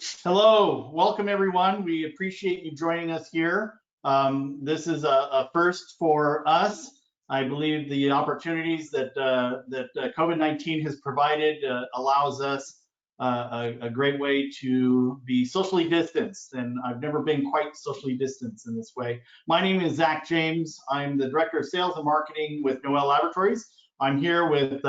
Hello, welcome everyone. We appreciate you joining us here. This is a first for us. I believe the opportunities that COVID-19 has provided allows us a great way to be socially distanced, and I've never been quite socially distanced in this way. My name is Zach James. I'm the Director of Sales and Marketing with Noel Laboratories. I'm here with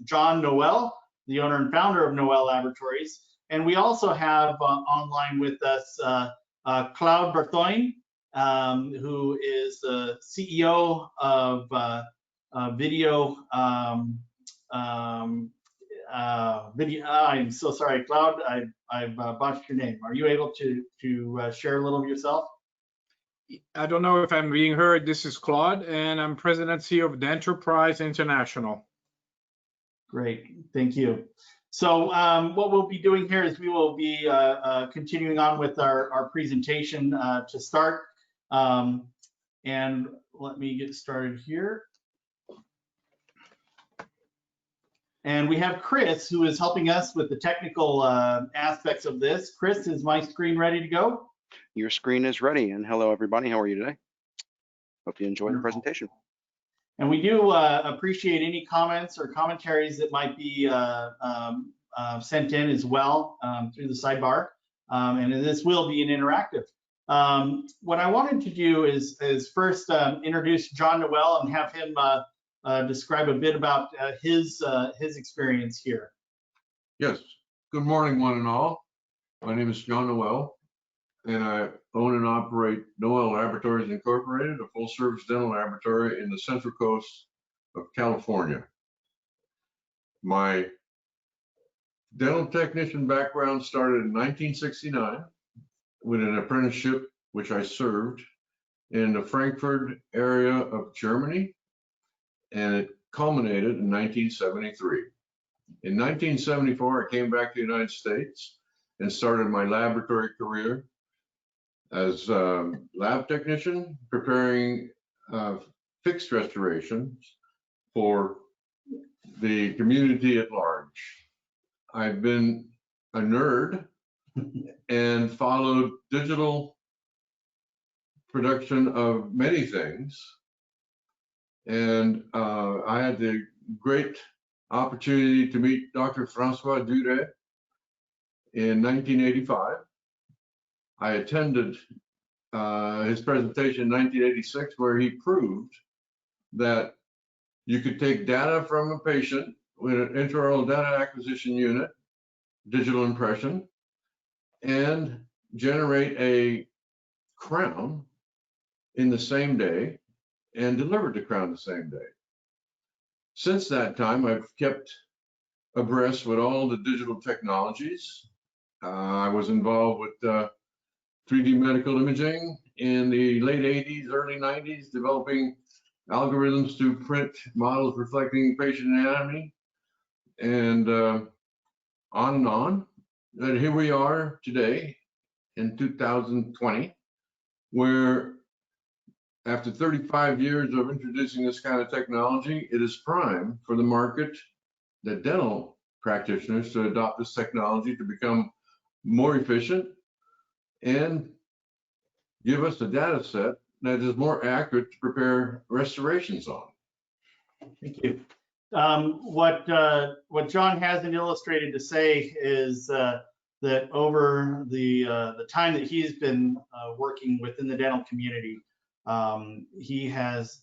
John Noel, the owner and founder of Noel Laboratories. And we also have online with us Claude Berthoin, who is the CEO of Video. I'm so sorry, Claude. I've botched your name. Are you able to share a little of yourself? I don't know if I'm being heard. This is Claude, and I'm President and CEO of Dentistry International. Great, thank you. So what we'll be doing here is we will be continuing on with our presentation to start. And let me get started here. And we have Chris, who is helping us with the technical aspects of this. Chris, is my screen ready to go? Your screen is ready. And hello, everybody. How are you today? Hope you enjoy the presentation. And we do appreciate any comments or commentaries that might be sent in as well through the sidebar. And this will be an interactive. What I wanted to do is first introduce John Noel and have him describe a bit about his experience here. Yes. Good morning, one and all. My name is John Noel, and I own and operate Noel Laboratories Incorporated, a full-service dental laboratory in the Central Coast of California. My dental technician background started in 1969 with an apprenticeship which I served in the Frankfurt area of Germany, and it culminated in 1973. In 1974, I came back to the United States and started my laboratory career as a lab technician, preparing fixed restorations for the community at large. I've been a nerd and followed digital production of many things. And I had the great opportunity to meet Dr. Francois Duret in 1985. I attended his presentation in 1986, where he proved that you could take data from a patient with an intraoral data acquisition unit, digital impression, and generate a crown in the same day and deliver the crown the same day. Since that time, I've kept abreast with all the digital technologies. I was involved with 3D medical imaging in the late 80s, early 90s, developing algorithms to print models reflecting patient anatomy, and on and on. And here we are today in 2020, where after 35 years of introducing this kind of technology, it is prime for the market, the dental practitioners, to adopt this technology to become more efficient and give us a data set that is more accurate to prepare restorations on. Thank you. What John hasn't illustrated to say is that over the time that he's been working within the dental community, he has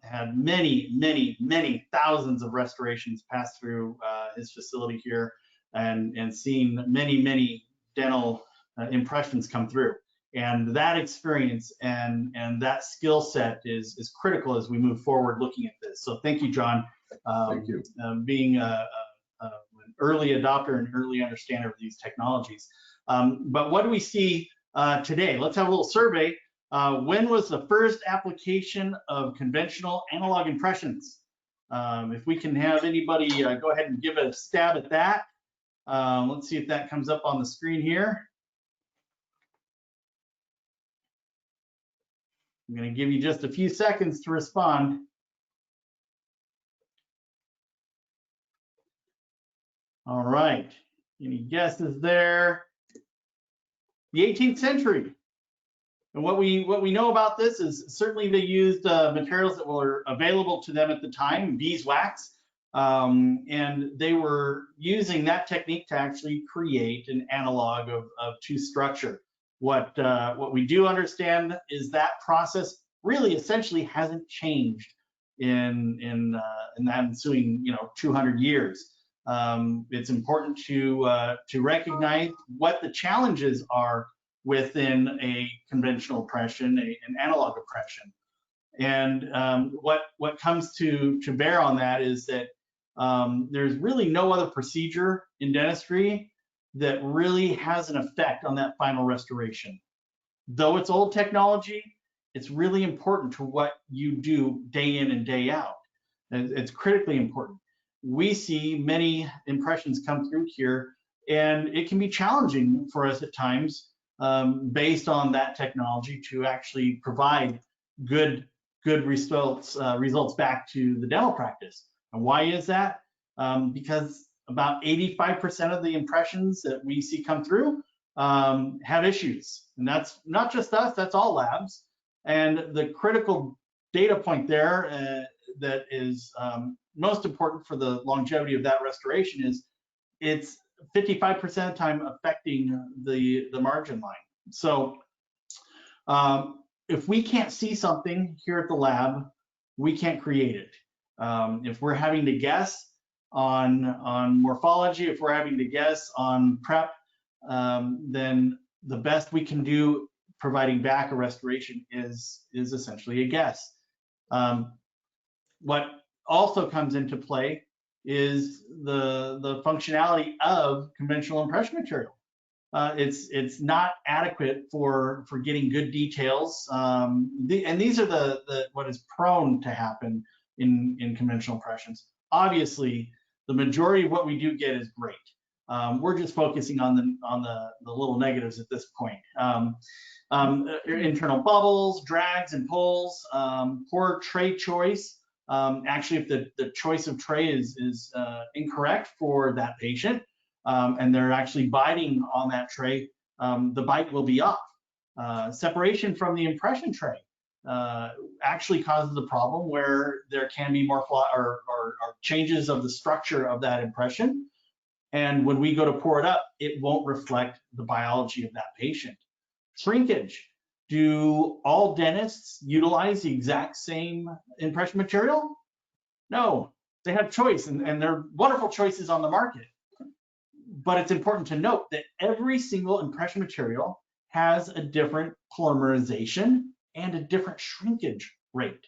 had many thousands of restorations pass through his facility here, and seen many dental impressions come through. And that experience and that skill set is critical as we move forward looking at this. So thank you, John. Thank you. Being an early adopter and early understander of these technologies. But what do we see today? Let's have a little survey. When was the first application of conventional analog impressions? If we can have anybody go ahead and give a stab at that. Let's see if that comes up on the screen here. I'm going to give you just a few seconds to respond. All right. Any guesses there? the 18th century. And what we know about this is certainly they used materials that were available to them at the time, beeswax, and they were using that technique to actually create an analog of tooth structure. What we do understand is that process really essentially hasn't changed in that ensuing 200 years. It's important to recognize what the challenges are within a conventional impression, an analog impression. And what comes to bear on that is that there's really no other procedure in dentistry that really has an effect on that final restoration. Though it's old technology, it's really important to what you do day in and day out. It's critically important. We see many impressions come through here, and it can be challenging for us at times based on that technology to actually provide good results back to the dental practice. And why is that? Because about 85% of the impressions that we see come through have issues. And that's not just us, that's all labs. And the critical data point there that is most important for the longevity of that restoration is it's 55% of the time affecting the margin line. So if we can't see something here at the lab, we can't create it. If we're having to guess on morphology, if we're having to guess on prep, then the best we can do providing back a restoration is essentially a guess. What also comes into play is the functionality of conventional impression material. It's not adequate for getting good details, and these are what is prone to happen in conventional impressions. Obviously, the majority of what we do get is great. We're just focusing on the little negatives at this point. Internal bubbles, drags and pulls, poor tray choice. Actually, if the choice of tray is incorrect for that patient, and they're actually biting on that tray, the bite will be off. Separation from the impression tray actually causes a problem where there can be more or changes of the structure of that impression. And when we go to pour it up, it won't reflect the biology of that patient. Shrinkage. Do all dentists utilize the exact same impression material? No, they have choice, and there are wonderful choices on the market. But it's important to note that every single impression material has a different polymerization and a different shrinkage rate.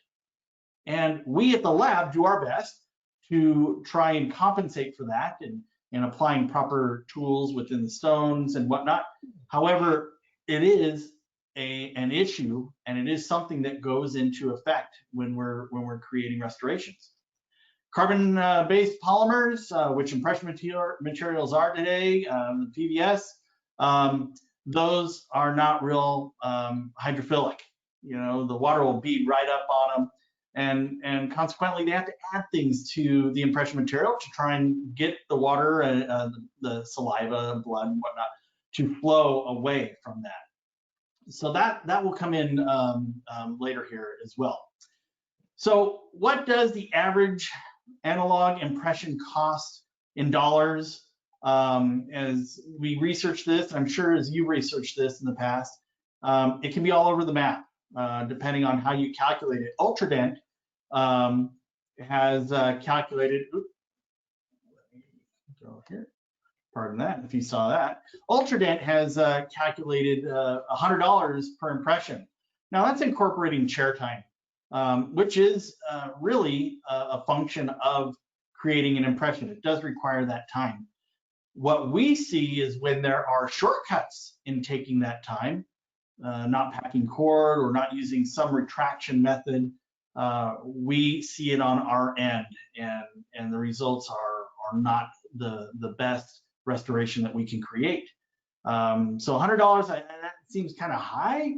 And we at the lab do our best to try and compensate for that and applying proper tools within the stones and whatnot. However, it is an issue, and it is something that goes into effect when we're creating restorations. Carbon-based polymers, which impression materials are today, the PVS, those are not real hydrophilic. The water will bead right up on them, and consequently, they have to add things to the impression material to try and get the water, the saliva, blood, and whatnot to flow away from that. So that will come in later here as well. So what does the average analog impression cost in dollars? As we research this, I'm sure as you researched this in the past, it can be all over the map depending on how you calculate it. Ultradent has calculated, let me go here. Pardon that, if you saw that. Ultradent has calculated $100 per impression. Now that's incorporating chair time, which is really a function of creating an impression. It does require that time. What we see is when there are shortcuts in taking that time, not packing cord or not using some retraction method, we see it on our end, and the results are not the best restoration that we can create. So $100, that seems kind of high.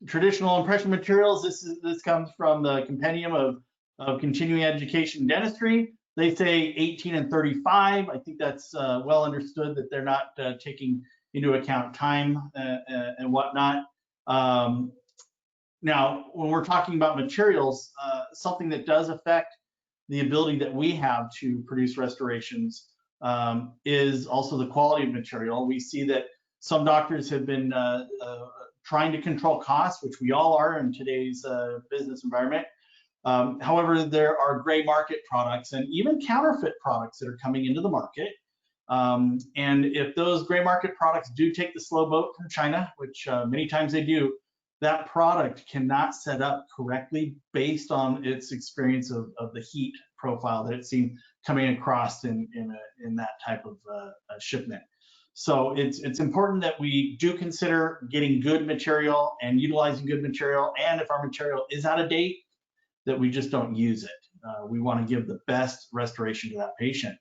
Traditional impression materials, this comes from the Compendium of Continuing Education Dentistry. They say 18 and 35. I think that's well understood that they're not taking into account time and whatnot. Now, when we're talking about materials, something that does affect the ability that we have to produce restorations is also the quality of material. We see that some doctors have been trying to control costs, which we all are in today's business environment. However, there are gray market products and even counterfeit products that are coming into the market. And if those gray market products do take the slow boat from China, which many times they do, that product cannot set up correctly based on its experience of the heat profile that it's seen coming across in that type of shipment. So it's important that we do consider getting good material and utilizing good material. And if our material is out of date, that we just don't use it. We want to give the best restoration to that patient.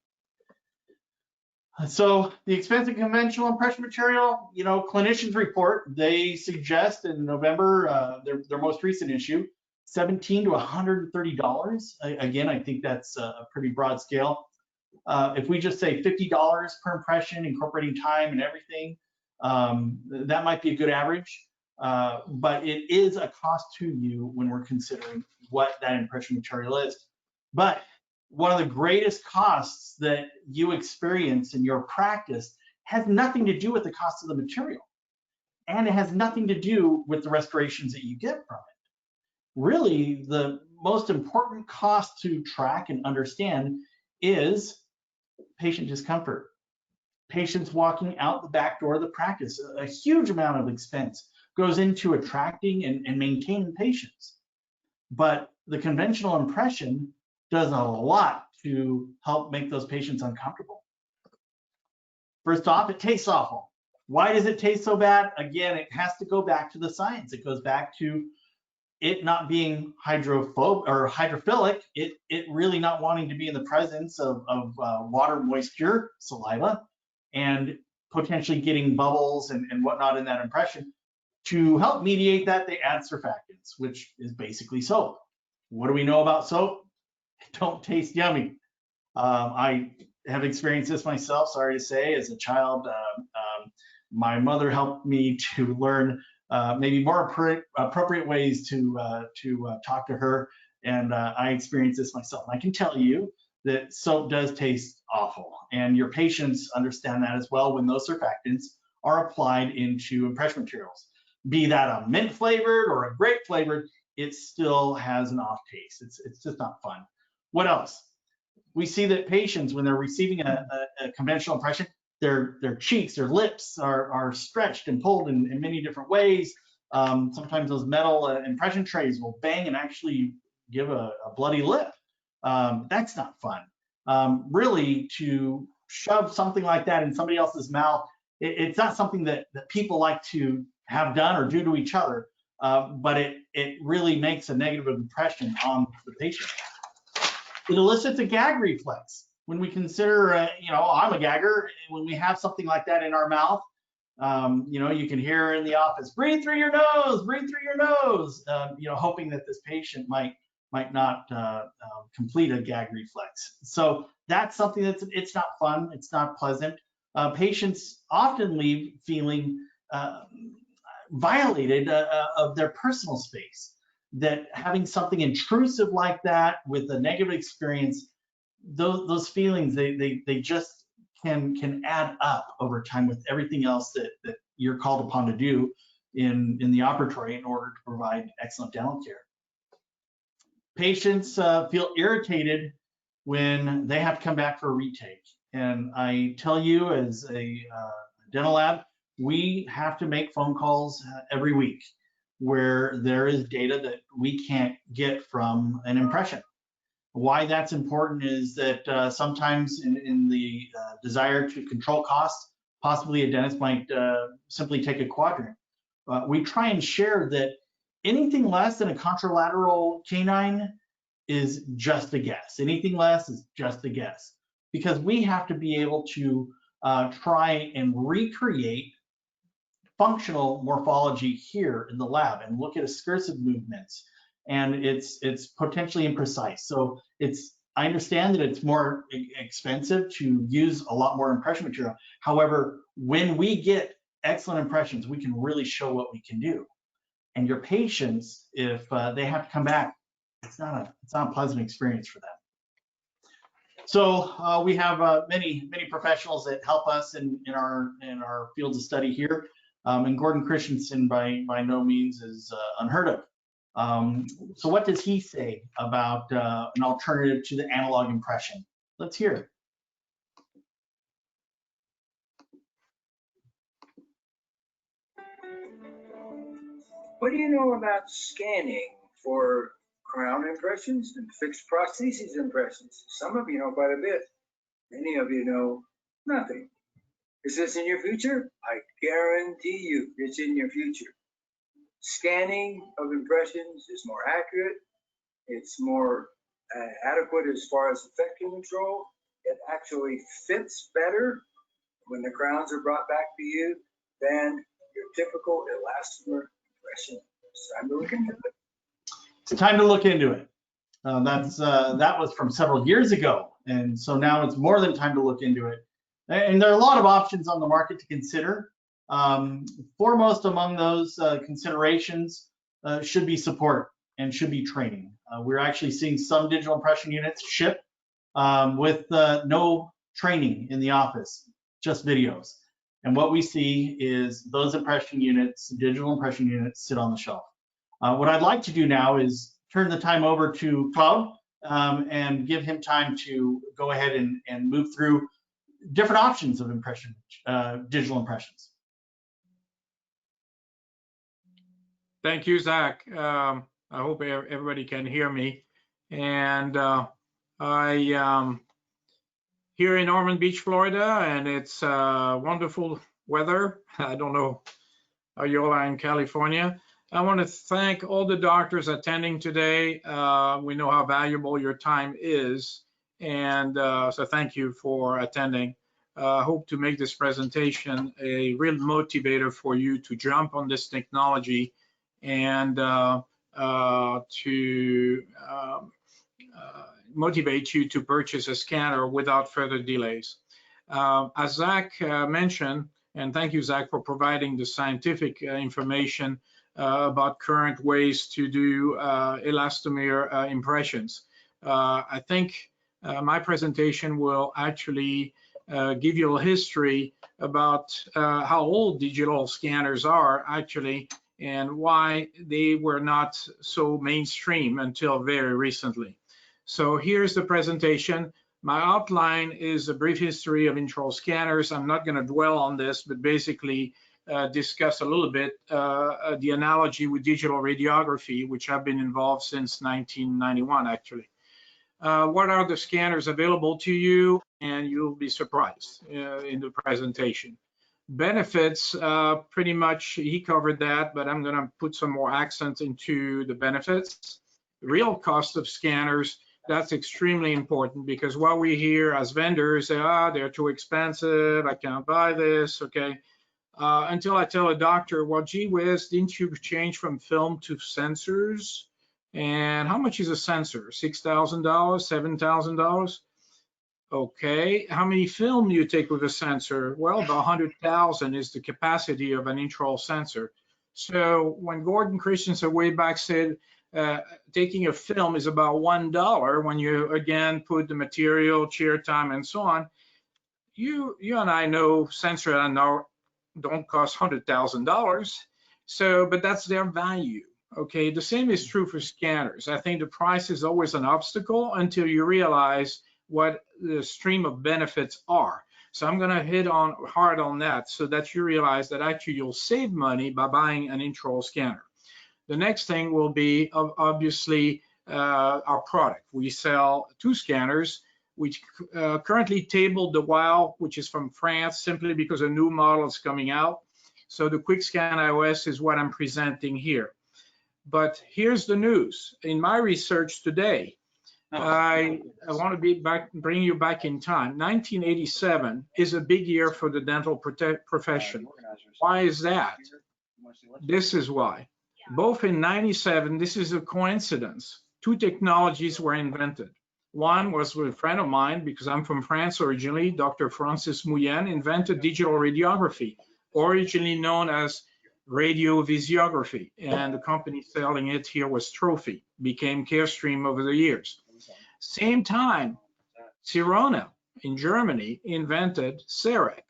So the expensive conventional impression material, you know, clinicians report, they suggest in November, their most recent issue, $17 to $130. Again, I think that's a pretty broad scale. If we just say $50 per impression, incorporating time and everything, that might be a good average. But it is a cost to you when we're considering what that impression material is. But one of the greatest costs that you experience in your practice has nothing to do with the cost of the material. And it has nothing to do with the restorations that you get from it. Really, the most important cost to track and understand is patient discomfort. Patients walking out the back door of the practice. A huge amount of expense goes into attracting and maintaining patients. But the conventional impression does a lot to help make those patients uncomfortable. First off, it tastes awful. Why does it taste so bad? Again, it has to go back to the science. It goes back to it not being hydrophobic or hydrophilic, it really not wanting to be in the presence of water, moisture, saliva, and potentially getting bubbles and whatnot in that impression. To help mediate that, they add surfactants, which is basically soap. What do we know about soap? It don't taste yummy. I have experienced this myself, sorry to say, as a child. My mother helped me to learn maybe more appropriate ways to talk to her, and I experienced this myself. And I can tell you that soap does taste awful, and your patients understand that as well when those surfactants are applied into impression materials. Be that a mint flavored or a grape flavored, it still has an off taste. It's just not fun. What else? We see that patients, when they're receiving a conventional impression, their cheeks, their lips are stretched and pulled in many different ways. Sometimes those metal impression trays will bang and actually give a bloody lip. That's not fun. Really, to shove something like that in somebody else's mouth, it's not something that people like to have done or do to each other, but it really makes a negative impression on the patient. It elicits a gag reflex. When we consider, you know, I'm a gagger, when we have something like that in our mouth, you know, you can hear in the office, breathe through your nose, breathe through your nose, you know, hoping that this patient might not complete a gag reflex. So that's something it's not fun, it's not pleasant. Patients often leave feeling violated of their personal space, that having something intrusive like that with a negative experience, those feelings, they just can add up over time with everything else that you're called upon to do in the operatory in order to provide excellent dental care. Patients feel irritated when they have to come back for a retake. And I tell you, as a dental lab, we have to make phone calls every week where there is data that we can't get from an impression. Why that's important is that sometimes in the desire to control costs, possibly a dentist might simply take a quadrant. We try and share that anything less than a contralateral canine is just a guess. Anything less is just a guess, because we have to be able to try and recreate functional morphology here in the lab and look at excursive movements, and it's potentially imprecise. So it's I understand that it's more expensive to use a lot more impression material. However, when we get excellent impressions, we can really show what we can do. And your patients, if they have to come back, it's not a pleasant experience for them. So we have many professionals that help us in our fields of study here, and Gordon Christensen by no means is unheard of. So what does he say about an alternative to the analog impression? Let's hear it. What do you know about scanning for crown impressions and fixed prosthesis impressions? Some of you know quite a bit. Many of you know nothing. Is this in your future? I guarantee you it's in your future. Scanning of impressions is more accurate. It's more adequate as far as infection control. It actually fits better when the crowns are brought back to you than your typical elastomer impression. It's time to look into it. It's time to look into it. That was from several years ago, and so now it's more than time to look into it. And there are a lot of options on the market to consider. Foremost among those considerations should be support and should be training. We're actually seeing some digital impression units ship with no training in the office, just videos. And what we see is those impression units, digital impression units, sit on the shelf. What I'd like to do now is turn the time over to Claude and give him time to go ahead and move through different options of impression, digital impressions. Thank you, Zach. I hope everybody can hear me. And I here in Ormond Beach, Florida, and it's wonderful weather. I don't know how you all are in California. I want to thank all the doctors attending today. We know how valuable your time is, and so thank you for attending. I hope to make this presentation a real motivator for you to jump on this technology and to motivate you to purchase a scanner without further delays. As Zach mentioned, and thank you, Zach, for providing the scientific information about current ways to do elastomer impressions. I think my presentation will actually give you a history about how old digital scanners are actually and why they were not so mainstream until very recently. So here's the presentation. My outline is a brief history of intraoral scanners. I'm not going to dwell on this, but basically discuss a little bit the analogy with digital radiography, which I've been involved since 1991, actually. What are the scanners available to you? And you'll be surprised in the presentation. Benefits, pretty much he covered that, but I'm going to put some more accent into the benefits. Real cost of scanners, that's extremely important because what we hear as vendors say, they're too expensive, I can't buy this, okay. Until I tell a doctor, well, gee whiz, didn't you change from film to sensors? And how much is a sensor? $6,000, $7,000? Okay, how many film do you take with a sensor? Well, about 100,000 is the capacity of an intraoral sensor. So when Gordon Christensen way back said taking a film is about $1, when you again put the material, chair time, and so on, you and I know sensors don't cost $100,000. So, but that's their value. Okay, the same is true for scanners. I think the price is always an obstacle until you realize what the stream of benefits are. So I'm going to hit on hard on that so that you realize that actually you'll save money by buying an intraoral scanner. The next thing will be obviously our product. We sell 2 scanners, which currently tabled the Wow, which is from France, simply because a new model is coming out. So the QuickScan iOS is what I'm presenting here. But here's the news. In my research today, I want to bring you back in time. 1987 is a big year for the dental profession. Why is that? This is why. Both in 97, this is a coincidence, 2 technologies were invented. One was with a friend of mine, because I'm from France originally, Dr. Francis Mouyen, invented digital radiography, originally known as radiovisiography, and the company selling it here was Trophy, became Carestream over the years. Same time, Sirona in Germany invented CEREC.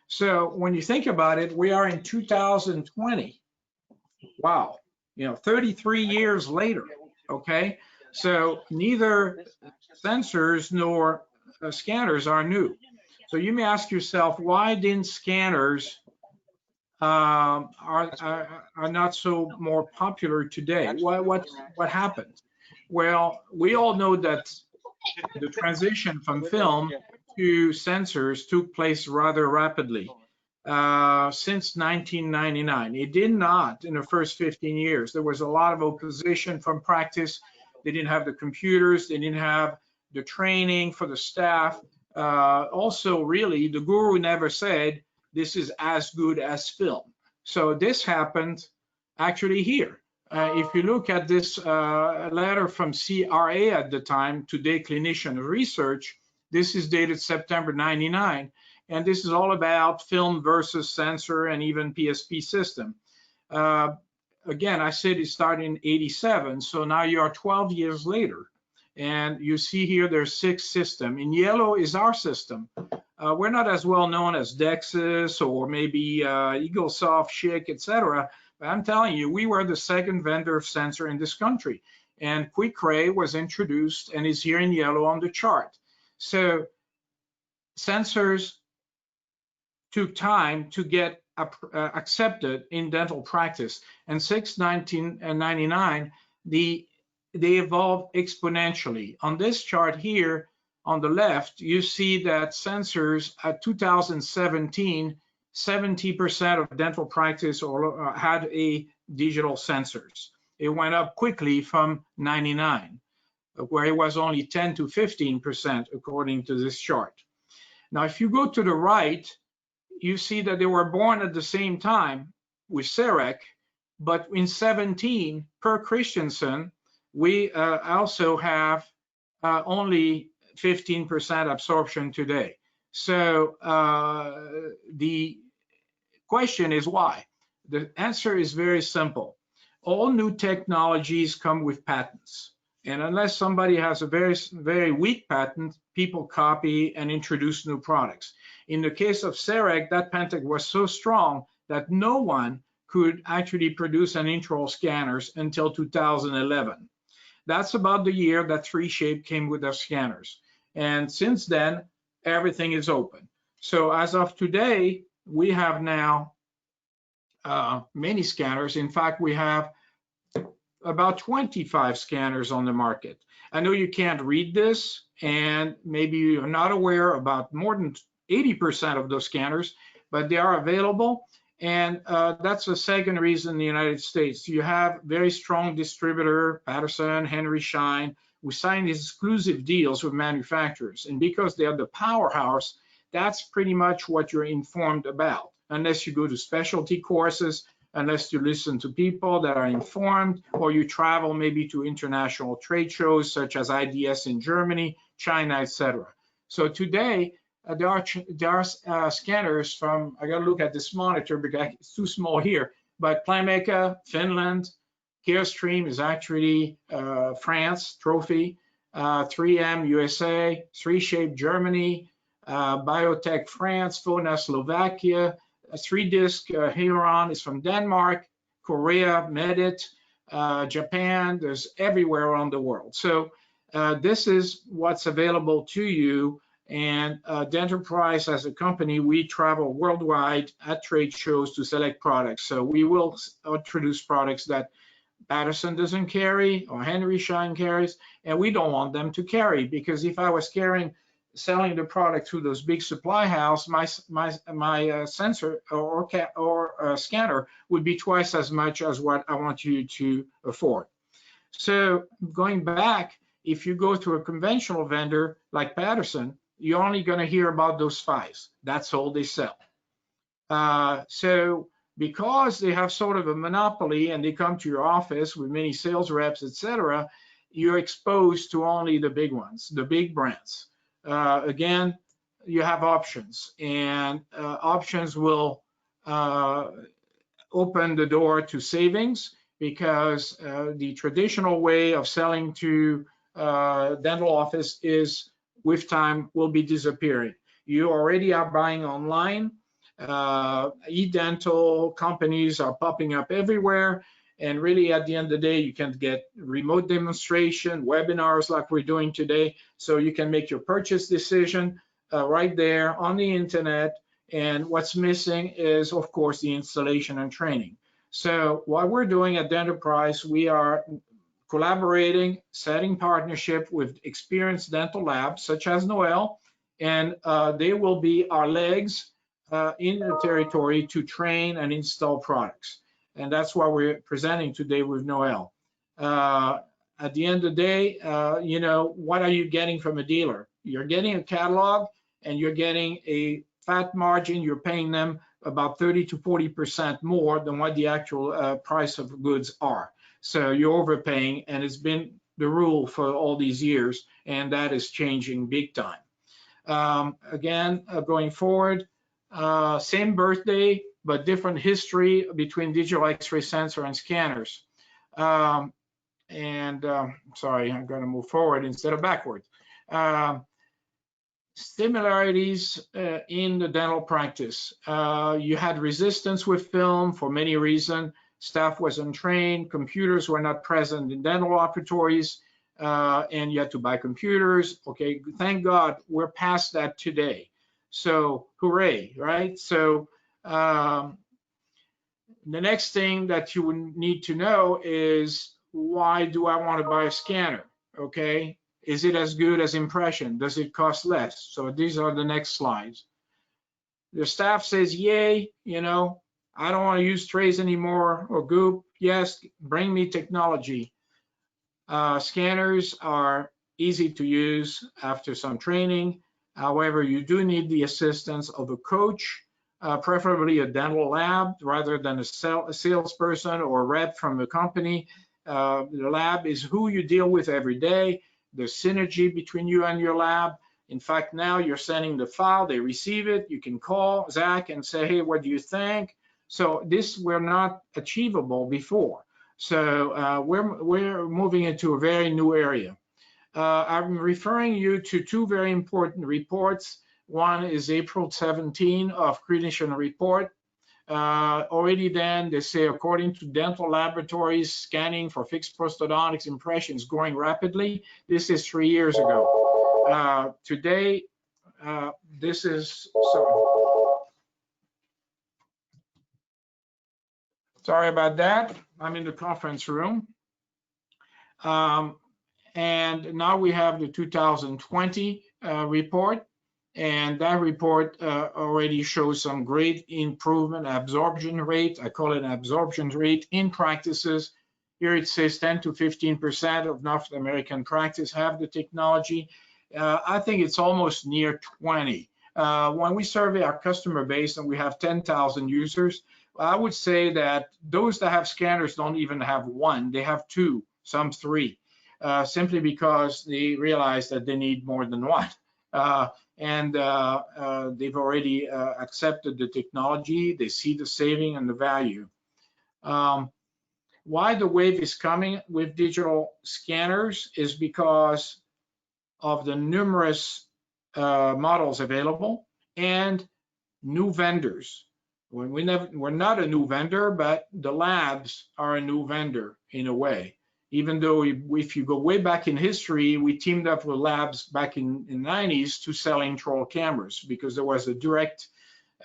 So when you think about it, we are in 2020. Wow, 33 years later, okay? So neither sensors nor scanners are new. So you may ask yourself, why didn't scanners are not so more popular today? What happened? Well, we all know that the transition from film to sensors took place rather rapidly since 1999. It did not in the first 15 years. There was a lot of opposition from practice. They didn't have the computers. They didn't have the training for the staff. Also, really, the guru never said this is as good as film. So this happened actually here. If you look at this letter from CRA at the time, Today Clinician Research, this is dated September 99, and this is all about film versus sensor and even PSP system. Again, I said it started in 87, so now you are 12 years later, and you see here there's 6 systems. In yellow is our system. We're not as well known as Dexis or maybe Eaglesoft, Schick, etc. But I'm telling you, we were the second vendor of sensor in this country. And QuickRay was introduced and is here in yellow on the chart. So sensors took time to get accepted in dental practice. And since 1999, they evolved exponentially. On this chart here, on the left, you see that sensors at 2017, 70% of dental practice had a digital sensors. It went up quickly from 99, where it was only 10 to 15% according to this chart. Now, if you go to the right, you see that they were born at the same time with CEREC, but in 17, per Christensen, we also have only 15% absorption today. So the question is why? The answer is very simple. All new technologies come with patents. And unless somebody has a very, very weak patent, people copy and introduce new products. In the case of CEREC, that patent was so strong that no one could actually produce an intraoral scanners until 2011. That's about the year that 3Shape came with their scanners. And since then, everything is open. So as of today, we have now many scanners. In fact, we have about 25 scanners on the market. I know you can't read this, and maybe you're not aware about more than 80% of those scanners, but they are available. And that's the second reason in the United States. You have very strong distributor, Patterson, Henry Schein. We sign these exclusive deals with manufacturers. And because they are the powerhouse, that's pretty much what you're informed about, unless you go to specialty courses, unless you listen to people that are informed, or you travel maybe to international trade shows such as IDS in Germany, China, etc. So today, there are scanners from, I gotta look at this monitor because it's too small here, but Playmaker, Finland, Carestream is actually France, Trophy, 3M USA, 3Shape Germany, Biotech France, Fona Slovakia, 3Disc Heron is from Denmark, Korea, Medit, Japan, there's everywhere around the world. So this is what's available to you. And Denterprise as a company, we travel worldwide at trade shows to select products. So we will introduce products that Patterson doesn't carry or Henry Schein carries, and we don't want them to carry, because if I was selling the product through those big supply house, my sensor or scanner would be twice as much as what I want you to afford. So going back, if you go to a conventional vendor like Patterson, you're only going to hear about those 5. That's all they sell. So because they have sort of a monopoly and they come to your office with many sales reps, etc., you're exposed to only the big ones, the big brands. Again, you have options, and options will open the door to savings, because the traditional way of selling to dental office is, with time, will be disappearing. You already are buying online. E-dental companies are popping up everywhere. And really, at the end of the day, you can get remote demonstration, webinars like we're doing today. So you can make your purchase decision right there on the internet. And what's missing is, of course, the installation and training. So what we're doing at Denterprise, we are collaborating, setting partnership with experienced dental labs such as Noel, and they will be our legs in the territory to train and install products. And that's why we're presenting today with Noel. At the end of the day, you know, what are you getting from a dealer? You're getting a catalog, and you're getting a fat margin. You're paying them about 30 to 40% more than what the actual price of goods are. So you're overpaying, and it's been the rule for all these years, and that is changing big time. Again, going forward, same birthday, but different history between digital X-ray sensor and scanners. Sorry, I'm going to move forward instead of backward. Similarities in the dental practice. You had resistance with film for many reasons. Staff wasn't trained, computers were not present in dental laboratories, and you had to buy computers. Okay, thank God we're past that today. So hooray, right? So the next thing that you would need to know is, why do I want to buy a scanner? Okay, is it as good as impression? Does it cost less? So these are the next slides. The staff says, yay, you know, I don't want to use trays anymore or goop. Yes, bring me technology. Scanners are easy to use after some training. However, you do need the assistance of a coach, preferably a dental lab rather than a salesperson or a rep from the company. The lab is who you deal with every day. There's synergy between you and your lab. In fact, now you're sending the file, they receive it. You can call Zach and say, hey, what do you think? So this were not achievable before. So we're moving into a very new area. I'm referring you to two very important reports. One is April 17 of Clinician Report. Already then, they say, according to dental laboratories, scanning for fixed prosthodontics impression is growing rapidly. This is 3 years ago. Today, this is, sorry about that. I'm in the conference room. And now we have the 2020 report. And that report already shows some great improvement, absorption rate. I call it absorption rate in practices. Here it says 10 to 15% of North American practice have the technology. I think it's almost near 20. When we survey our customer base and we have 10,000 users, I would say that those that have scanners don't even have one, they have two, some three, simply because they realize that they need more than one. And they've already accepted the technology. They see the saving and the value. Why the wave is coming with digital scanners is because of the numerous models available and new vendors. We're not a new vendor, but the labs are a new vendor in a way. Even though if you go way back in history, we teamed up with labs back in the 90s to sell intraoral cameras, because there was a direct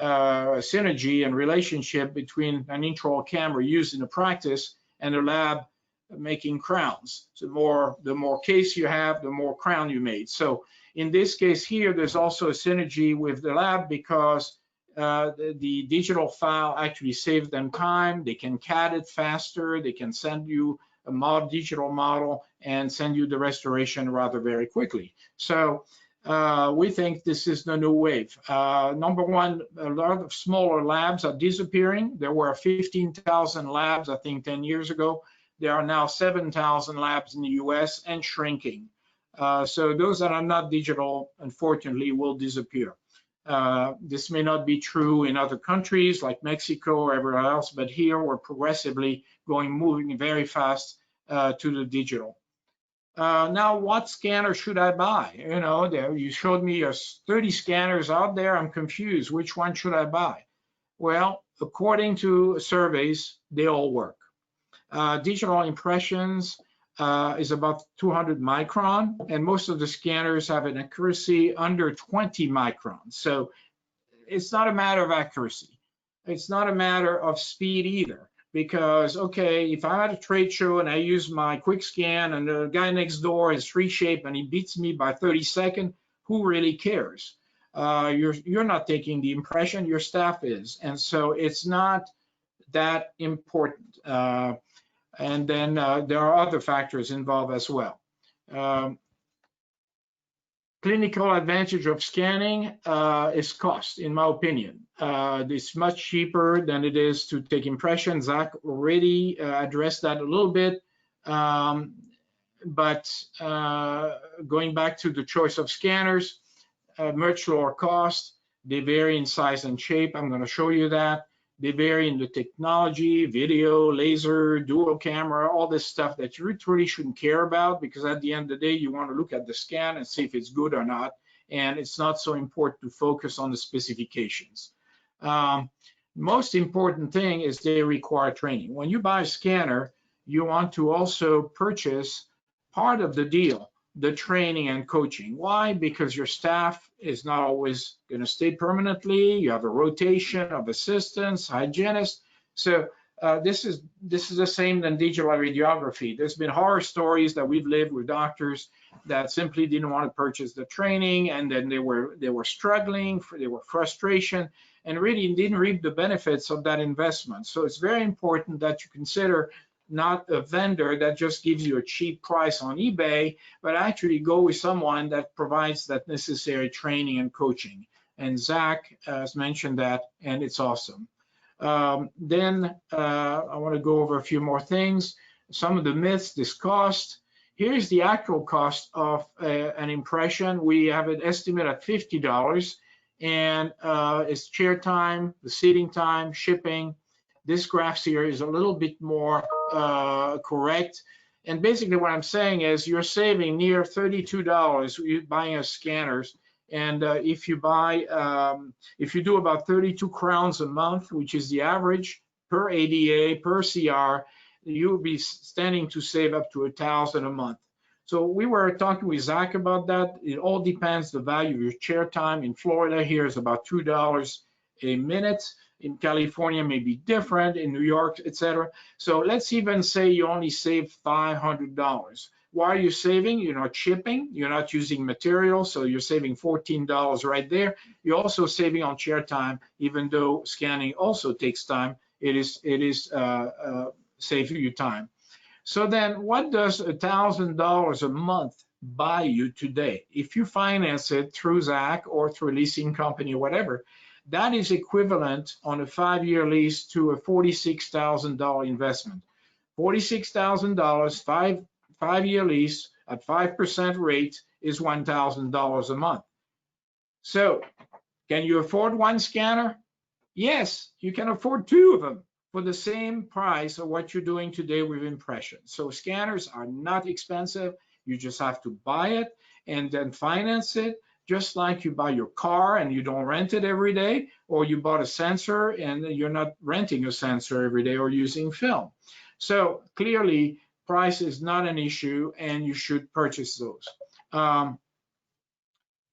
synergy and relationship between an intraoral camera used in a practice and a lab making crowns. So the more case you have, the more crown you made. So in this case here, there's also a synergy with the lab, because the digital file actually saves them time. They can CAD it faster. They can send you a digital model and send you the restoration rather very quickly. So we think this is the new wave. Number one, a lot of smaller labs are disappearing. There were 15,000 labs, I think, 10 years ago. There are now 7,000 labs in the US and shrinking. So those that are not digital, unfortunately, will disappear. This may not be true in other countries like Mexico or everywhere else, but here we're progressively moving very fast to the digital. Now, what scanner should I buy? You know, you showed me 30 scanners out there. I'm confused. Which one should I buy? Well, according to surveys, they all work. Digital impressions is about 200 micron, and most of the scanners have an accuracy under 20 microns. So it's not a matter of accuracy. It's not a matter of speed either. Because, okay, if I'm at a trade show and I use my quick scan and the guy next door is 3Shape and he beats me by 30 seconds, who really cares? You're not taking the impression, your staff is. And so it's not that important. And then there are other factors involved as well. Clinical advantage of scanning is cost, in my opinion. It's much cheaper than it is to take impressions. Zach already addressed that a little bit. But going back to the choice of scanners, much lower cost. They vary in size and shape. I'm going to show you that. They vary in the technology, video, laser, dual camera, all this stuff that you really shouldn't care about, because at the end of the day, you want to look at the scan and see if it's good or not. And it's not so important to focus on the specifications. Most important thing is they require training. When you buy a scanner, you want to also purchase part of the deal, the training and coaching. Why? Because your staff is not always going to stay permanently. You have a rotation of assistants, hygienists. So this is the same than digital radiography. There's been horror stories that we've lived with doctors that simply didn't want to purchase the training, and then they were struggling, they were frustration, and really didn't reap the benefits of that investment. So it's very important that you consider not a vendor that just gives you a cheap price on eBay, but actually go with someone that provides that necessary training and coaching. And Zach has mentioned that, and it's awesome. Then I want to go over a few more things. Some of the myths, this cost. Here's the actual cost of an impression. We have an estimate at $50, and it's chair time, the seating time, shipping. This graph here is a little bit more correct. And basically what I'm saying is you're saving near $32 buying us scanners. And if you do about 32 crowns a month, which is the average per ADA, per CR, you'll be standing to save up to $1,000 a month. So we were talking with Zach about that. It all depends the value of your chair time. In Florida here is about $2 a minute. In California may be different, in New York, etc. So let's even say you only save $500. Why are you saving? You're not shipping, you're not using material, so you're saving $14 right there. You're also saving on chair time, even though scanning also takes time. It is saving you time. So then what does $1,000 a month buy you today? If you finance it through Zach or through a leasing company or whatever, that is equivalent on a 5-year lease to a $46,000 investment. $46,000, five-year lease at 5% rate is $1,000 a month. So can you afford one scanner? Yes, you can afford 2 of them for the same price of what you're doing today with impressions. So scanners are not expensive. You just have to buy it and then finance it. Just like you buy your car and you don't rent it every day, or you bought a sensor and you're not renting a sensor every day or using film. So clearly, price is not an issue and you should purchase those.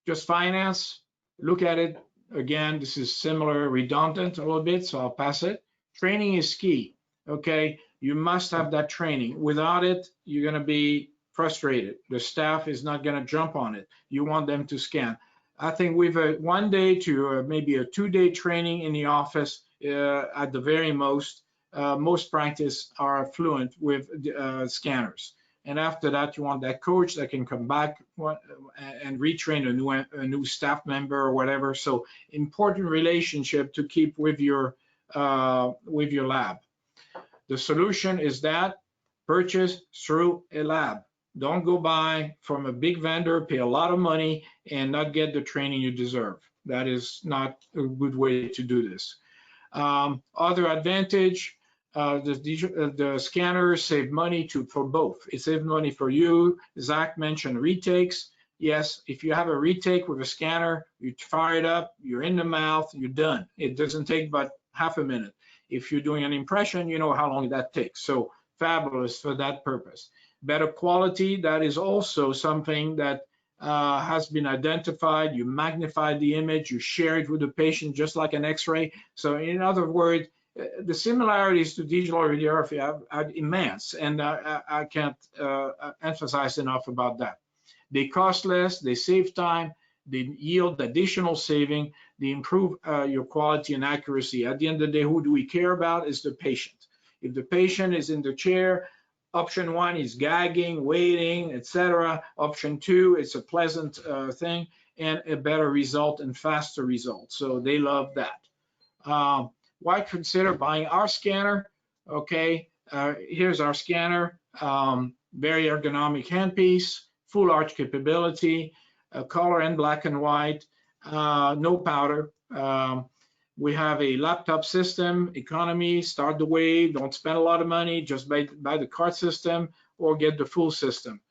Just finance, look at it. Again, this is similar, redundant a little bit, so I'll pass it. Training is key, okay? You must have that training. Without it, you're gonna be frustrated. The staff is not going to jump on it. You want them to scan. I think we've a 1 day to maybe a 2-day training in the office at the very most. Most practice are fluent with scanners. And after that, you want that coach that can come back and retrain a new staff member or whatever. So important relationship to keep with your lab. The solution is that Purchase through a lab. Don't go buy from a big vendor, pay a lot of money, and not get the training you deserve. That is not a good way to do this. Other advantage, the scanners save money for both. It saves money for you. Zach mentioned retakes. Yes, if you have a retake with a scanner, you fire it up, you're in the mouth, you're done. It doesn't take but half a minute. If you're doing an impression, you know how long that takes. So fabulous for that purpose. Better quality, that is also something that has been identified. You magnify the image, you share it with the patient just like an x-ray. So in other words, the similarities to digital radiography are immense, and I can't emphasize enough about that. They cost less, they save time, they yield additional saving, they improve your quality and accuracy. At the end of the day, who do we care about is the patient. If the patient is in the chair, option 1 is gagging, waiting, etc. Option 2, it's a pleasant thing and a better result and faster result. So they love that. Why consider buying our scanner? Okay, here's our scanner. Very ergonomic handpiece, full arch capability, color and black and white, no powder. We have a laptop system, economy, start the wave, don't spend a lot of money, just buy the card system or get the full system.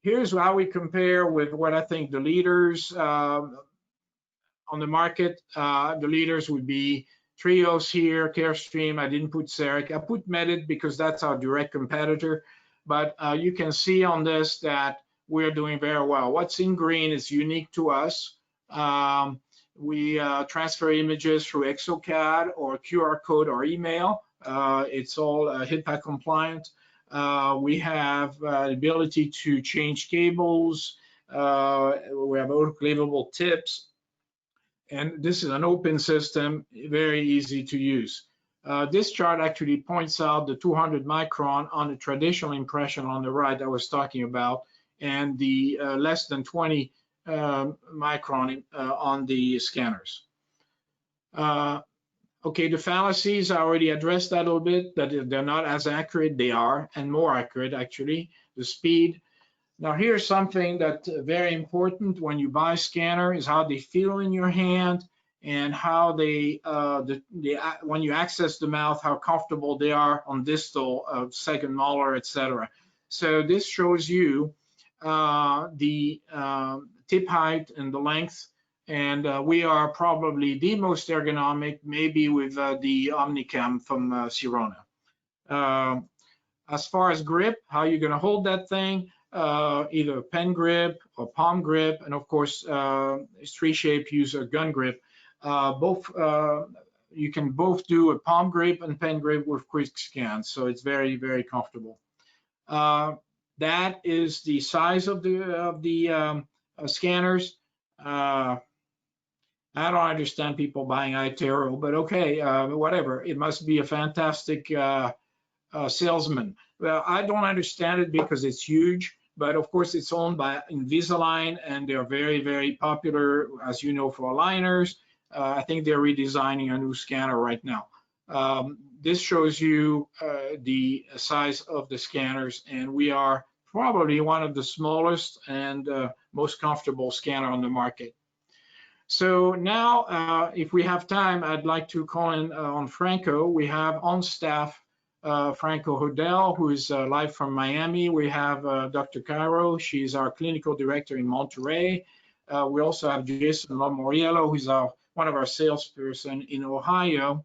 Here's how we compare with what I think the leaders on the market. The leaders would be Trios here, Carestream. I didn't put CEREC. I put Medit because that's our direct competitor. But you can see on this that we're doing very well. What's in green is unique to us. We transfer images through ExoCAD or QR code or email. It's all HIPAA compliant. We have the ability to change cables. We have autoclavable tips. And this is an open system, very easy to use. This chart actually points out the 200 micron on the traditional impression on the right I was talking about, and the less than 20 micron on the scanners. Okay, the fallacies, I already addressed that a little bit, that they're not as accurate. They are, and more accurate actually. The speed. Now here's something that's very important when you buy a scanner is how they feel in your hand and how they, when you access the mouth, how comfortable they are on distal, second molar, etc. So this shows you the tip height and the length, and we are probably the most ergonomic, maybe with the Omnicam from Sirona. As far as grip, how you're going to hold that thing, either pen grip or palm grip, and of course, 3Shape user gun grip. You can both do a palm grip and pen grip with quick scan, so it's very, very comfortable. That is the size of the scanners. I don't understand people buying iTero, but okay, whatever. It must be a fantastic salesman. Well, I don't understand it because it's huge, but of course it's owned by Invisalign and they're very, very popular, as you know, for aligners. I think they're redesigning a new scanner right now. This shows you the size of the scanners, and we are probably one of the smallest and most comfortable scanner on the market. So now, if we have time, I'd like to call in on Franco. We have on staff Franco Hodel, who is live from Miami. We have Dr. Cairo. She's our clinical director in Monterey. We also have Jason Lamoriello, who's one of our salesperson in Ohio.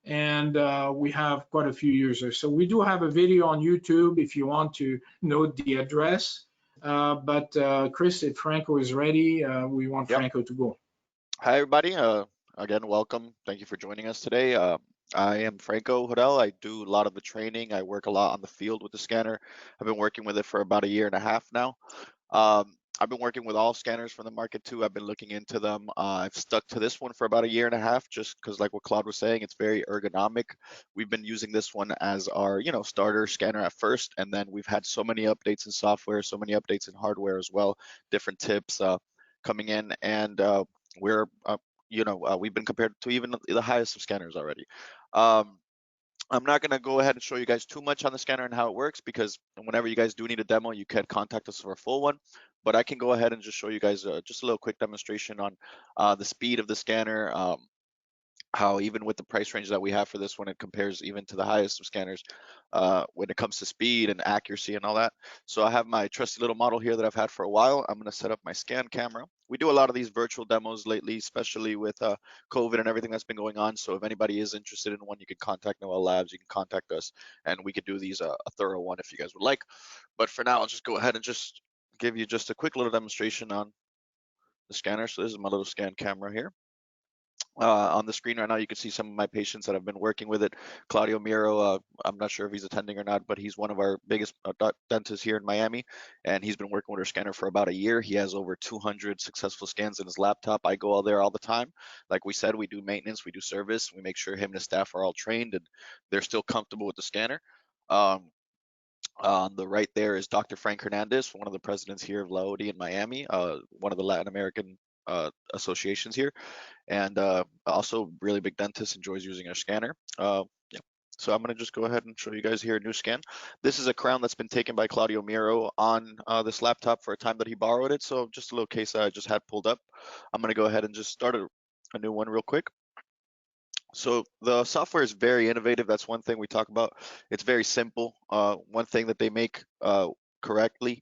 And we have quite a few users. So we do have a video on YouTube if you want to note the address. But Chris, if Franco is ready, we want Franco to go. Hi, everybody. Again, welcome. Thank you for joining us today. I am Franco Hodel. I do a lot of the training. I work a lot on the field with the scanner. I've been working with it for about 1.5 years now. I've been working with all scanners from the market too. I've been looking into them. I've stuck to this one for about 1.5 years just because, like what Claude was saying, it's very ergonomic. We've been using this one as our, starter scanner at first, and then we've had so many updates in software, so many updates in hardware as well, different tips coming in, and we've been compared to even the highest of scanners already. I'm not going to go ahead and show you guys too much on the scanner and how it works, because whenever you guys do need a demo, you can contact us for a full one. But I can go ahead and just show you guys just a little quick demonstration on the speed of the scanner, how even with the price range that we have for this one, it compares even to the highest of scanners when it comes to speed and accuracy and all that. So I have my trusty little model here that I've had for a while. I'm going to set up my scan camera. We do a lot of these virtual demos lately, especially with COVID and everything that's been going on. So if anybody is interested in one, you can contact Noel Labs, you can contact us, and we could do these a thorough one if you guys would like. But for now, I'll just go ahead and just give you just a quick little demonstration on the scanner. So this is my little scan camera here. On the screen right now, you can see some of my patients that have been working with it. Claudio Miro, I'm not sure if he's attending or not, but he's one of our biggest dentists here in Miami, and he's been working with our scanner for about a year. He has over 200 successful scans in his laptop. I go all there all the time. Like we said, we do maintenance, we do service, we make sure him and his staff are all trained and they're still comfortable with the scanner. On the right there is Dr. Frank Hernandez, one of the presidents here of LAODI in Miami, one of the Latin American associations here, and also really big dentist, enjoys using our scanner. Yeah. So I'm going to just go ahead and show you guys here a new scan. This is a crown that's been taken by Claudio Miro on this laptop for a time that he borrowed it. So just a little case that I just had pulled up. I'm going to go ahead and just start a new one real quick. So the software is very innovative. That's one thing we talk about. It's very simple. One thing that they make correctly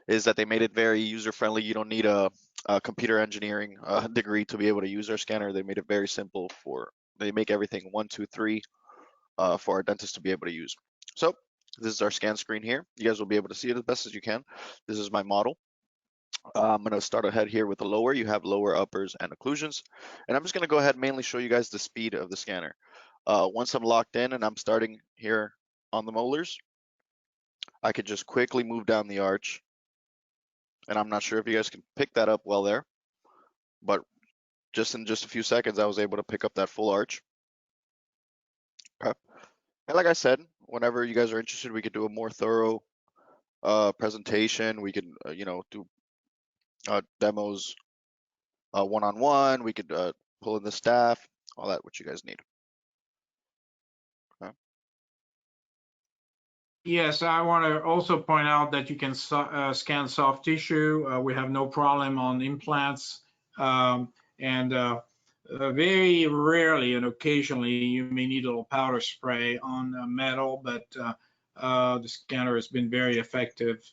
is that they made it very user-friendly. You don't need a computer engineering degree to be able to use our scanner. They made it very simple they make everything 1, 2, 3 for our dentists to be able to use. So this is our scan screen here. You guys will be able to see it as best as you can. This is my model. I'm going to start ahead here with the lower. You have lower, uppers, and occlusions. And I'm just going to go ahead and mainly show you guys the speed of the scanner. Once I'm locked in and I'm starting here on the molars, I could just quickly move down the arch. And I'm not sure if you guys can pick that up well there, but just in just a few seconds, I was able to pick up that full arch. Okay. And like I said, whenever you guys are interested, we could do a more thorough presentation. We can, do demos one-on-one. We could pull in the staff, all that, what you guys need. Okay. Yes, I want to also point out that you can scan soft tissue. We have no problem on implants. And very rarely and occasionally you may need a little powder spray on metal, but the scanner has been very effective.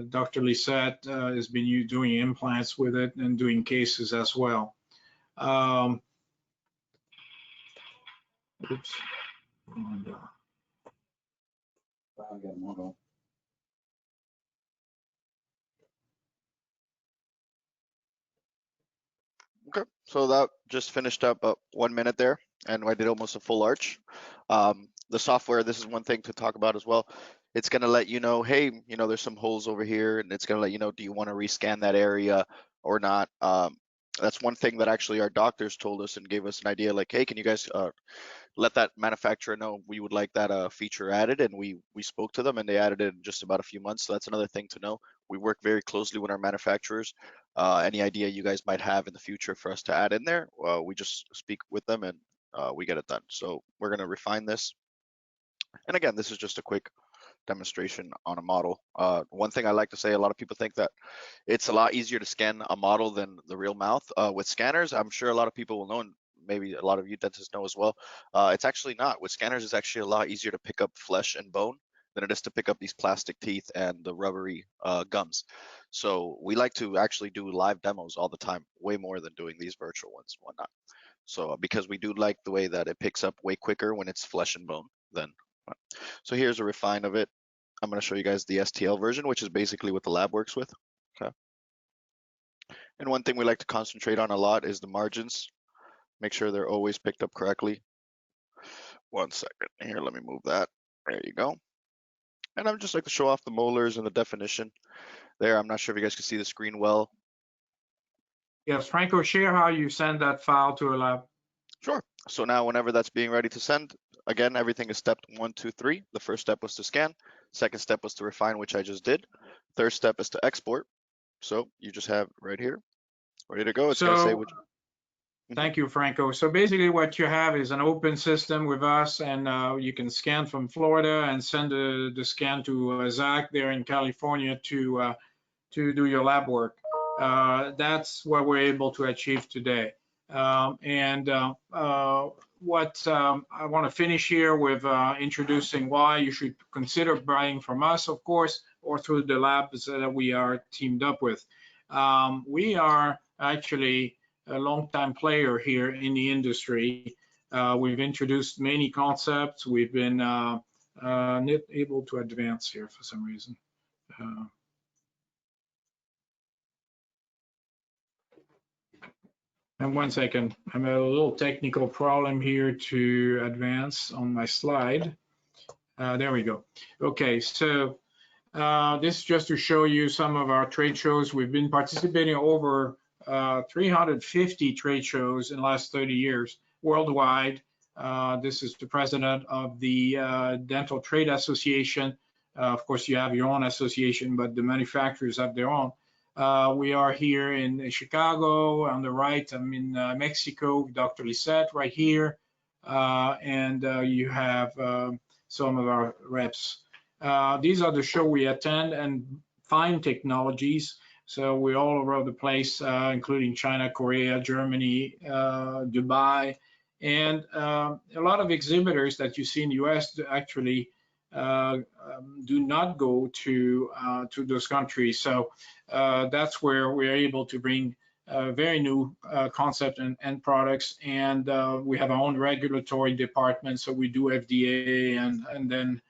Dr. Lisette has been doing implants with it and doing cases as well. Oops. Okay, so that just finished up 1 minute there, and I did almost a full arch. The software, this is one thing to talk about as well. It's going to let you know, hey, there's some holes over here, and it's going to let you know, do you want to rescan that area or not? That's one thing that actually our doctors told us and gave us an idea, like, hey, can you guys let that manufacturer know we would like that feature added? And we spoke to them and they added it in just about a few months. So that's another thing to know. We work very closely with our manufacturers. Any idea you guys might have in the future for us to add in there, we just speak with them and we get it done. So we're going to refine this. And again, this is just a quick demonstration on a model. One thing I like to say, a lot of people think that it's a lot easier to scan a model than the real mouth. With scanners, I'm sure a lot of people will know, and maybe a lot of you dentists know as well, it's actually not. With scanners, it's actually a lot easier to pick up flesh and bone than it is to pick up these plastic teeth and the rubbery gums. So we like to actually do live demos all the time, way more than doing these virtual ones and whatnot. So because we do like the way that it picks up way quicker when it's flesh and bone then. So here's a refine of it. I'm going to show you guys the STL version, which is basically what the lab works with. Okay. And one thing we like to concentrate on a lot is the margins. Make sure they're always picked up correctly. 1 second here, let me move that. There you go. And I would just like to show off the molars and the definition there. I'm not sure if you guys can see the screen well. Yes, Franco, share how you send that file to a lab. Sure. So now whenever that's being ready to send, again, everything is step 1, 2, 3. The first step was to scan. Second step was to refine, which I just did. Third step is to export. So you just have right here, ready to go. It's going to say which. Thank you, Franco. So basically what you have is an open system with us, and you can scan from Florida and send the scan to Zach there in California to do your lab work. That's what we're able to achieve today. What I want to finish here with introducing why you should consider buying from us, of course, or through the labs that we are teamed up with. We are actually a long-time player here in the industry. We've introduced many concepts. We've been not able to advance here for some reason. And 1 second, I'm a little technical problem here to advance on my slide. There we go. Okay, so this is just to show you some of our trade shows. We've been participating over 350 trade shows in the last 30 years worldwide. This is the president of the Dental Trade Association. Of course, you have your own association, but the manufacturers have their own. We are here in Chicago on the right. I'm in Mexico, Dr. Lisette right here. And you have some of our reps. These are the show we attend and find technologies. So we're all over the place, including China, Korea, Germany, Dubai, and a lot of exhibitors that you see in the US actually do not go to those countries. So that's where we're able to bring very new concept and products. And we have our own regulatory department. So we do FDA and then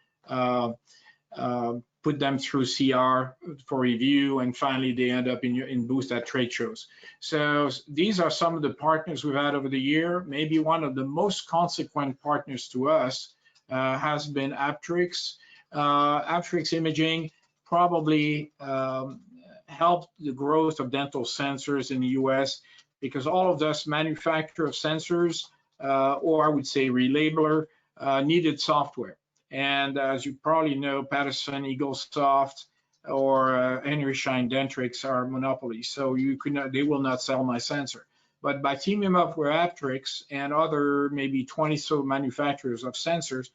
put them through CR for review, and finally they end up in booth at trade shows. So these are some of the partners we've had over the year. Maybe one of the most consequent partners to us has been Aptrix. Aptrix Imaging probably helped the growth of dental sensors in the US, because all of us manufacturer of sensors, or I would say relabeler, needed software. And as you probably know, Patterson, EagleSoft, or Henry Schein Dentrix are monopolies. So you could not, they will not sell my sensor. But by teaming up with Aptrix and other maybe 20 so manufacturers of sensors,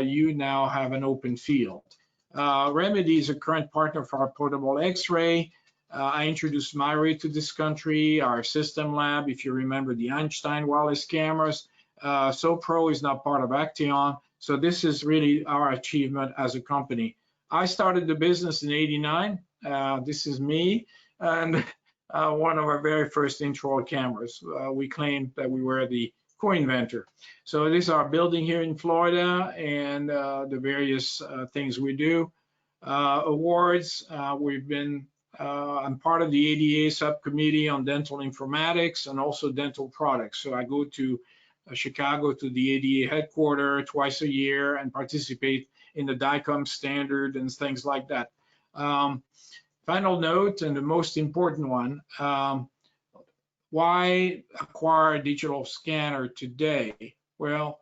you now have an open field. Remedy is a current partner for our portable X-ray. I introduced MyRay to this country, our system lab, if you remember the Einstein wireless cameras. SoPro is now part of Acteon. So this is really our achievement as a company. I started the business in '89. This is me, and one of our very first intraoral cameras. We claimed that we were the co-inventor. So this is our building here in Florida, and the various things we do. Awards, we've been, I'm part of the ADA subcommittee on dental informatics and also dental products. So I go to Chicago to the ADA headquarters twice a year and participate in the DICOM standard and things like that. Final note, and the most important one, why acquire a digital scanner today? Well,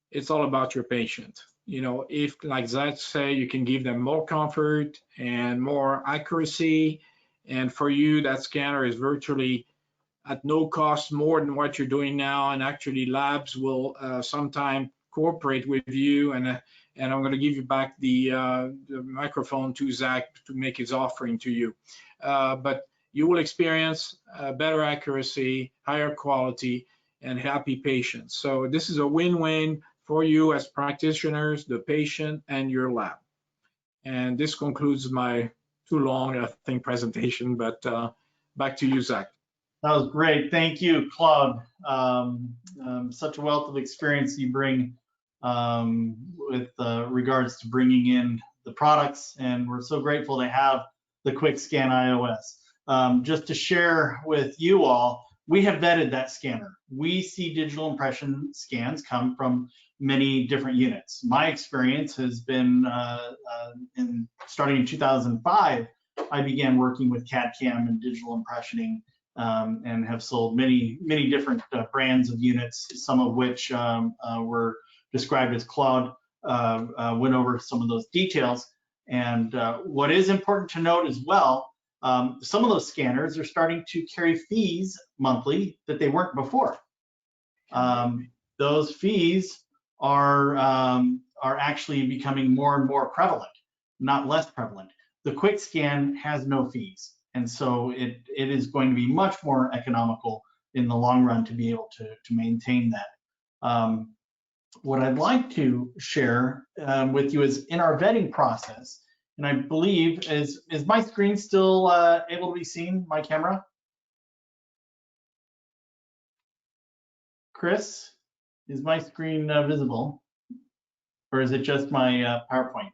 it's all about your patient. You know, if, like Zach say, you can give them more comfort and more accuracy, and for you, that scanner is virtually at no cost more than what you're doing now, and actually labs will sometime cooperate with you, and I'm going to give you back the microphone to Zach to make his offering to you. But you will experience better accuracy, higher quality, and happy patients. So this is a win-win for you as practitioners, the patient, and your lab. And this concludes my too long, I think, presentation, but back to you, Zach. That was great. Thank you, Claude. Such a wealth of experience you bring with regards to bringing in the products, and we're so grateful to have the Quick Scan iOS. Just to share with you all, we have vetted that scanner. We see digital impression scans come from many different units. My experience has been starting in 2005, I began working with CAD/CAM and digital impressioning, and have sold many different brands of units, some of which were described as Claude went over some of those details. And what is important to note as well, some of those scanners are starting to carry fees monthly that they weren't before. Those fees are actually becoming more and more prevalent, not less prevalent. The quick scan has no fees, and so it is going to be much more economical in the long run to be able to maintain that. What I'd like to share with you is in our vetting process, and I believe, is my screen still able to be seen, my camera? Chris, is my screen visible? Or is it just my PowerPoint?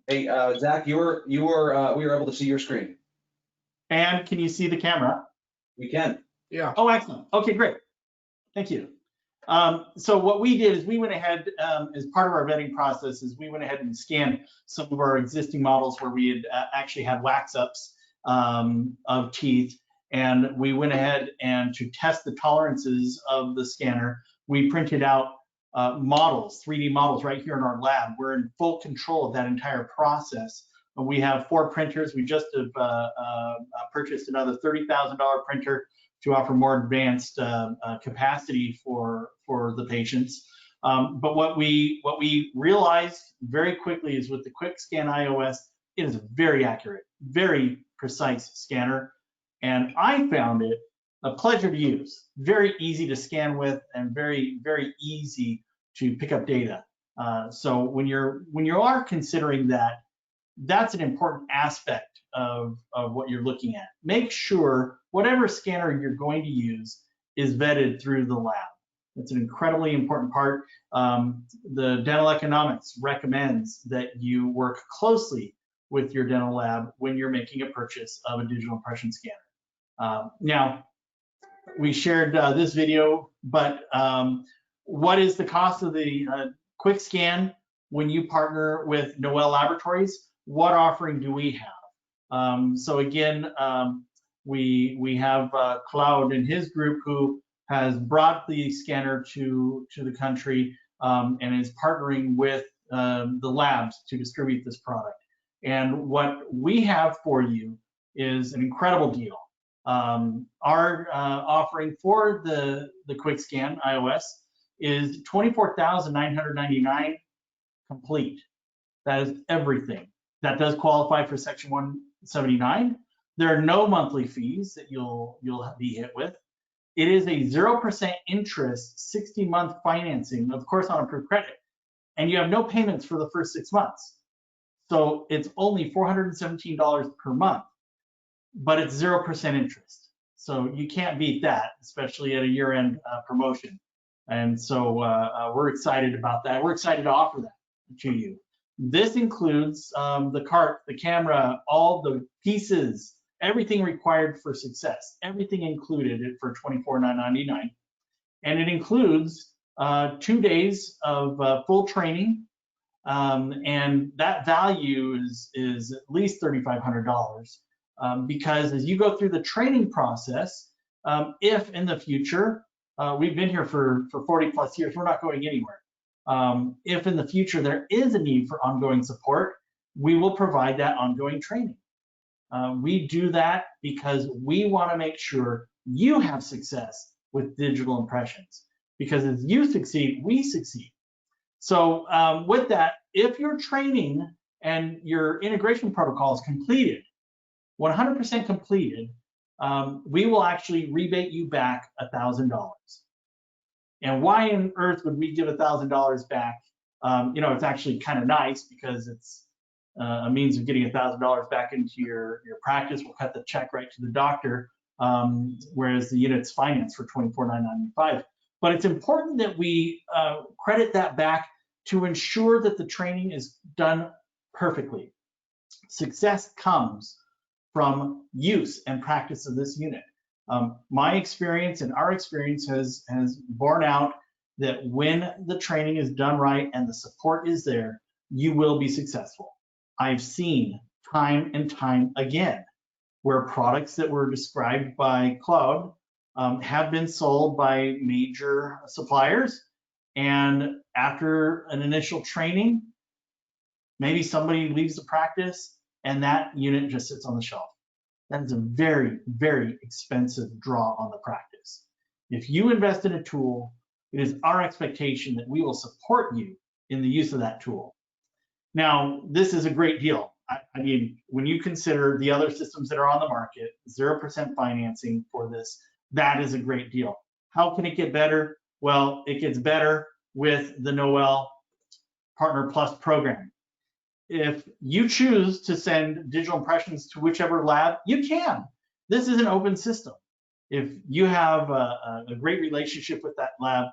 Hey, Zach, we were able to see your screen. And can you see the camera? We can. Yeah. Oh, excellent. Okay, great. Thank you. So what we did is we went ahead, as part of our vetting process, is we went ahead and scanned some of our existing models where we had actually had wax ups of teeth. And we went ahead and to test the tolerances of the scanner, we printed out models, 3D models right here in our lab. We're in full control of that entire process. We have 4 printers. We just have purchased another $30,000 printer to offer more advanced capacity for the patients. But what we realized very quickly is with the Quick Scan iOS, it is a very accurate, very precise scanner. And I found it a pleasure to use, very easy to scan with and very, very easy to pick up data. So when you are considering that, that's an important aspect of what you're looking at. Make sure whatever scanner you're going to use is vetted through the lab. It's an incredibly important part. The dental economics recommends that you work closely with your dental lab when you're making a purchase of a digital impression scanner. Now, we shared this video, but what is the cost of the Quick Scan when you partner with Noel Laboratories? What offering do we have? So again, we have Cloud and his group who has brought the scanner to the country and is partnering with the labs to distribute this product. And what we have for you is an incredible deal. Our offering for the Quick Scan iOS is $24,999 complete. That is everything. That does qualify for Section 179. There are no monthly fees that you'll be hit with. It is a 0% interest 60-month financing, of course, on approved credit, and you have no payments for the first 6 months. So it's only $417 per month, but it's 0% interest. So you can't beat that, especially at a year-end promotion. And so we're excited about that. We're excited to offer that to you. This includes the cart, the camera, all the pieces, everything required for success, everything included for $24,999. And it includes 2 days of full training. And that value is at least $3,500 because as you go through the training process, if in the future, we've been here for 40 plus years, we're not going anywhere. If in the future there is a need for ongoing support, we will provide that ongoing training. We do that because we want to make sure you have success with digital impressions, because as you succeed, we succeed. So with that, if your training and your integration protocol is completed, 100% completed, we will actually rebate you back $1,000. And why on earth would we give $1,000 back? You know, it's actually kind of nice because it's a means of getting $1,000 back into your practice. We'll cut the check right to the doctor, whereas the unit's financed for $24,995. But it's important that we credit that back to ensure that the training is done perfectly. Success comes from use and practice of this unit. My experience and our experience has borne out that when the training is done right and the support is there, you will be successful. I've seen time and time again where products that were described by Cloud have been sold by major suppliers, and after an initial training, Maybe somebody leaves the practice and that unit just sits on the shelf. That is a very, very expensive draw on the practice. If you invest in a tool, it is our expectation that we will support you in the use of that tool. Now, this is a great deal. I mean, when you consider the other systems that are on the market, 0% financing for this, that is a great deal. How can it get better? Well, it gets better with the Noel Partner Plus program. If you choose to send digital impressions to whichever lab, you can. This is an open system. If you have a great relationship with that lab,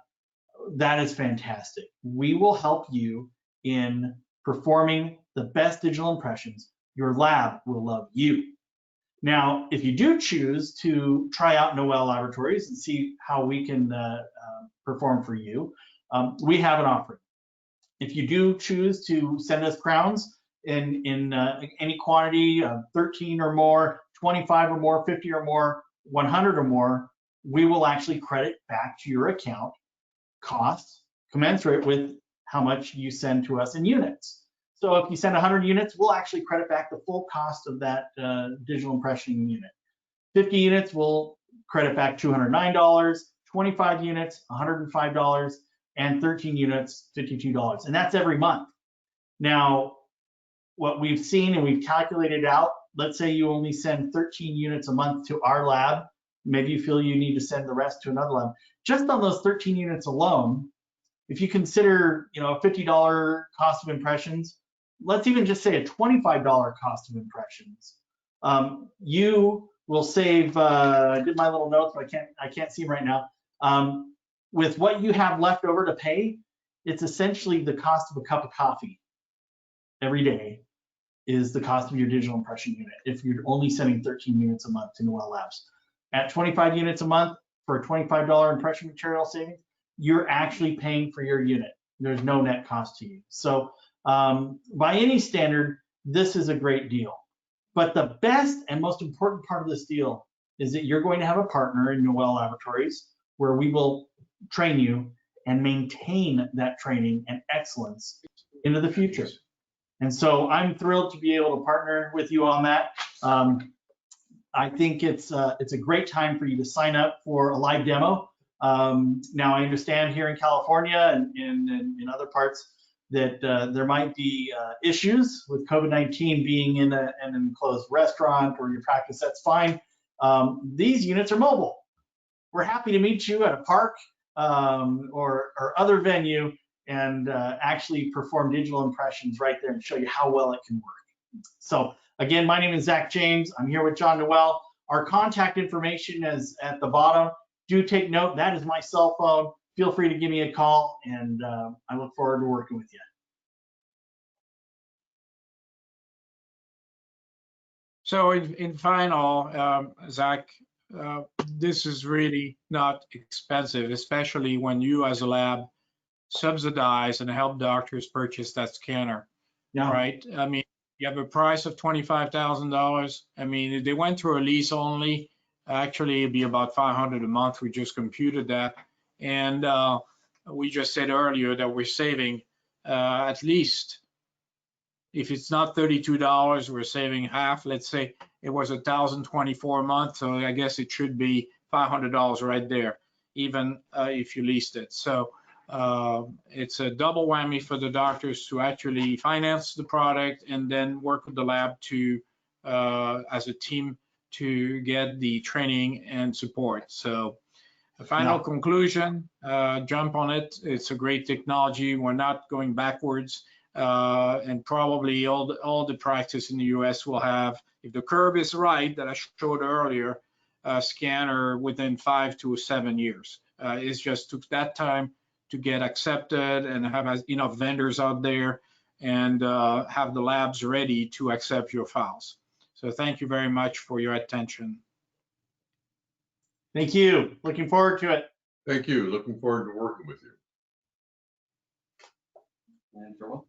that is fantastic. We will help you in performing the best digital impressions. Your lab will love you. Now, if you do choose to try out Noel Laboratories and see how we can perform for you, we have an offering. If you do choose to send us crowns in any quantity of 13 or more, 25 or more, 50 or more, 100 or more, we will actually credit back to your account costs commensurate with how much you send to us in units. So if you send 100 units, we'll actually credit back the full cost of that digital impression unit. 50 units, we'll credit back $209, 25 units, $105, and 13 units, $52. And that's every month. Now, what we've seen and we've calculated out, let's say you only send 13 units a month to our lab. Maybe you feel you need to send the rest to another lab. Just on those 13 units alone, if you consider, a $50 cost of impressions, let's even just say a $25 cost of impressions, you will save. I did my little notes, but I can't see them right now. With what you have left over to pay, it's essentially the cost of a cup of coffee every day is the cost of your digital impression unit if you're only sending 13 units a month to Noel Labs. At 25 units a month for a $25 impression material savings, you're actually paying for your unit. There's no net cost to you. So by any standard, this is a great deal. But the best and most important part of this deal is that you're going to have a partner in Noel Laboratories where we will train you and maintain that training and excellence into the future. And so I'm thrilled to be able to partner with you on that. I think it's a great time for you to sign up for a live demo. Now I understand here in California and in other parts that there might be issues with COVID-19 being in an enclosed restaurant or your practice. That's fine. These units are mobile. We're happy to meet you at a park or other venue and actually perform digital impressions right there and show you how well it can work. So again, my name is Zach James. I'm here with John Noel. Our contact information is at the bottom. Do take note, that is my cell phone. Feel free to give me a call, and I look forward to working with you. So in final, Zach, this is really not expensive, especially when you as a lab subsidize and help doctors purchase that scanner, Yeah. right? I mean, you have a price of $25,000. I mean, if they went through a lease only, actually it'd be about $500 a month. We just computed that. And we just said earlier that we're saving at least, if it's not $32, we're saving half. Let's say it was $1,024 a month. So I guess it should be $500 right there, even if you leased it. So it's a double whammy for the doctors to actually finance the product and then work with the lab to, as a team, to get the training and support. So the final conclusion, jump on it. It's a great technology. We're not going backwards. And probably all the practice in the US will have, if the curve is right that I showed earlier, a scanner within 5 to 7 years. It just took that time to get accepted and have enough vendors out there and have the labs ready to accept your files. So thank you very much for your attention. Thank you. Looking forward to it. Thank you. Looking forward to working with you. And farewell.